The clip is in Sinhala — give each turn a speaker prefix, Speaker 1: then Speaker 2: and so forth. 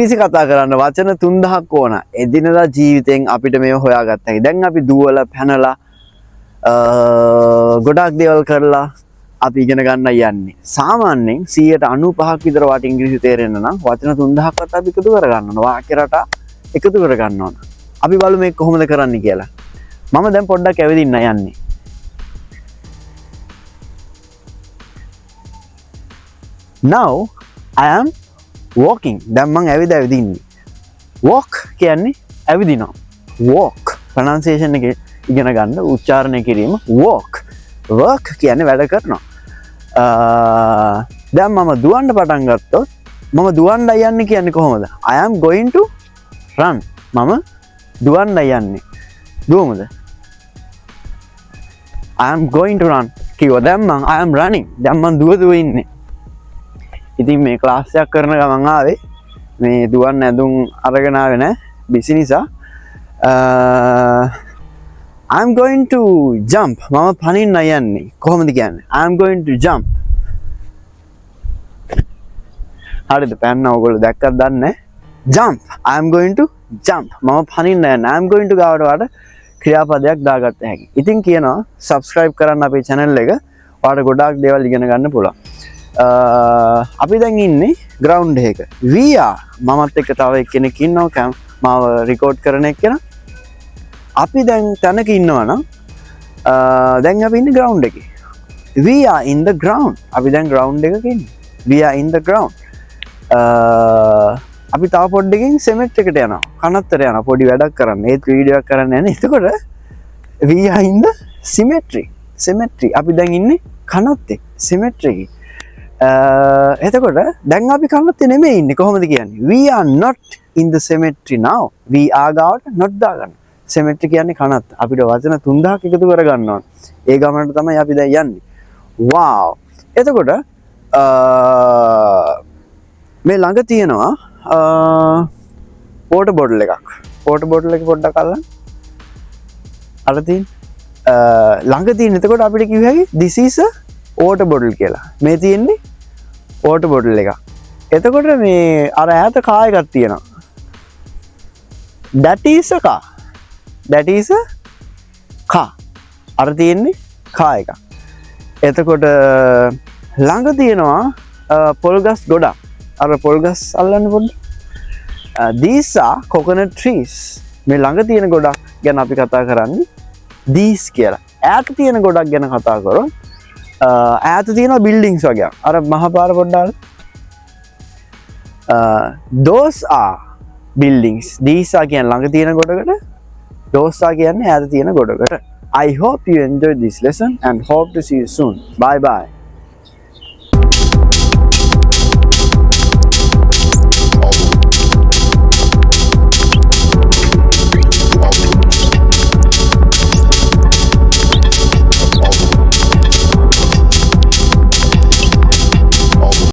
Speaker 1: ඉංග්‍රීසි කතා කරන්න වචන 3000ක් ඕන. එදිනදා ජීවිතෙන් අපිට මේව හොයාගත්ත හැකි. දැන් අපි දුවලා පැනලා ගොඩක් දේවල් කරලා අපි ඉගෙන ගන්න යන්නේ. සාමාන්‍යයෙන් 95%ක් විතර වාට ඉංග්‍රීසි තේරෙන්න නම් වචන 3000ක්වත් අපි එකතු කර ගන්න ඕන. වාක්‍ය රටා එකතු කර ගන්න ඕන. අපි බලමු මේක කොහොමද කරන්නේ කියලා. මම දැන් පොඩ්ඩක් ඇවිදින්න යන්නේ. Now I am walking. දැන් මම ඇවිදින්නේ. Walk කියන්නේ ඇවිදිනවා. Walk pronunciation එක ඉගෙන ගන්න උච්චාරණය කිරීම walk. Work කියන්නේ වැඩ කරනවා. දැන් මම දුවන්න පටන් ගත්තොත් මම දුවන්න යන්නේ කියන්නේ කොහොමද? I am going to run. මම දුවන්න යන්නේ. දුවමුද? I am going to run. කිව්වා දැන් මම I am running. දැන් මම දුව ඉන්නේ. ඉතින් මේ ක්ලාස් එකක් කරන ගමන් ආවේ මේ දුවන්න ඇඳුම් අරගෙන ආවේ නෑ බිසි නිසා I am going to jump. මම පනින්න යන්නේ. කොහොමද කියන්නේ? I am going to jump. හරිද? පැන්න ඕගොල්ලෝ දැක්කද දන්නේ? Jump. I am going to jump. මම පනින්න යන්නේ. I am going to ගාවට වාට ක්‍රියාපදයක් දාගත්ත හැකි. ඉතින් කියනවා subscribe කරන්න අපේ channel එක. ඔයාලට ගොඩාක් දේවල් ඉගෙන ගන්න පුළුවන්. අපි දැන් ඉන්නේ ground එක. We are මමත් එක්ක තව එක්කෙනෙක් ඉන්නවා මාව record කරන එක්කෙනා. අපි දැන් තැනක ඉන්නවා නම් දැන් අපි ඉන්නේ ground එකේ. We are in the ground. අපි දැන් ground එකක ඉන්නේ. We are in the ground. අපි තව පොඩ්ඩකින් cement එකට යනවා. කනත්තර යනවා පොඩි වැඩක් කරන්න. ඒත් වීඩියෝ එකක් කරන්න යන්නේ. එතකොට we are in the cemetery. Cemetery. අපි දැන් ඉන්නේ කනත්තේ. cemetery එකේ. එතකොට දැන් අපි කනත්තේ නෙමෙයි ඉන්නේ. කොහොමද කියන්නේ? We are not in the cemetery now. We are ගාවට not දාගන්න. cemetery කියන්නේ කනත්ත. අපිට වචන 3000ක් එකතු කර ගන්න ඕන. ඒ ගමනට තමයි අපි දැන් යන්නේ. wow. එතකොට මේ ළඟ තියෙනවා water bottle එකක්. water bottle එක පොඩ්ඩක් අල්ලන්න. අර තියෙන ළඟ තියෙන. එතකොට අපිට කිව්ව හැකි this is a water bottle කියලා. මේ තියෙන්නේ water bottle එකක්. එතකොට මේ අර ඈත car එකක් තියෙනවා. that is a car. that is a car. අර තියෙන්නේ car එකක්. එතකොට ළඟ තියෙනවා පොල් ගස් ගොඩක්. අර පොල් ගස් අල්ලන්න පොඩ්ඩක්. these are coconut trees. මේ ළඟ තියෙන ගොඩක් ගැන අපි කතා කරන්නේ these කියලා. ඈත තියෙන ගොඩක් ගැන කතා කරොත් ඈත තියෙන buildings වගේ. අර මහ පාර පොඩ්ඩක්. those are buildings. these are කියන්නේ ළඟ තියෙන ගොඩකට. those are කියන්නේ ඈත තියෙන ගොඩකට. I hope you enjoyed this lesson and hope to see you soon. Bye bye.